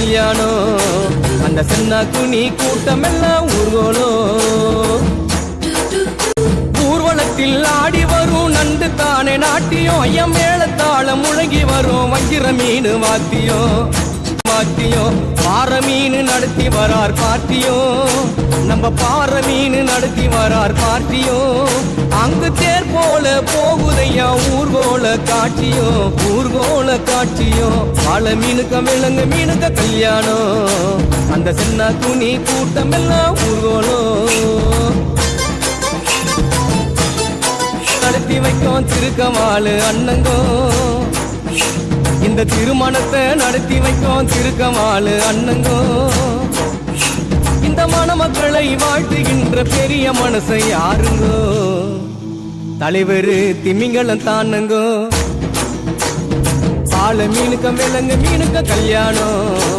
கல்யாணம். அந்த சென்னா குனி கூட்டம் எல்லாம் ஊர்வலம். ஊர்வலத்தில் ஆடி வரும் நண்டு தானே நாட்டியம். ஐயம் மேளத்தாளம் முழங்கி வரும் வஞ்சிர மீன் வாத்தியம். பாற மீன் நடத்தி வரார் பார்ட்டியும். நம்ம பாற மீன் நடத்தி வரார் பார்ட்டியும். அங்கு தேர் போல போகுதையா ஊர்கோல காட்சியும். ஊர்கோல காட்சியும். பல மீனுக்க விலங்கு மீனுக்க கல்யாணம். அந்த சென்னா துணி கூட்டம் எல்லாம் ஊர்கோலம். நடத்தி வைக்கும் திருக்கமாலு அண்ணங்கோ. இந்த திருமணத்தை நடத்தி வைக்கும் திருக்கமாலு அண்ணங்கோ. இந்த மணமக்களை வாழ்த்துகின்ற பெரிய மனசை யாருங்கோ? தலைவர் திமிங்கலம் தானுங்கோ. பால மீனுக்க விலங்கு மீனுக்க கல்யாணம்.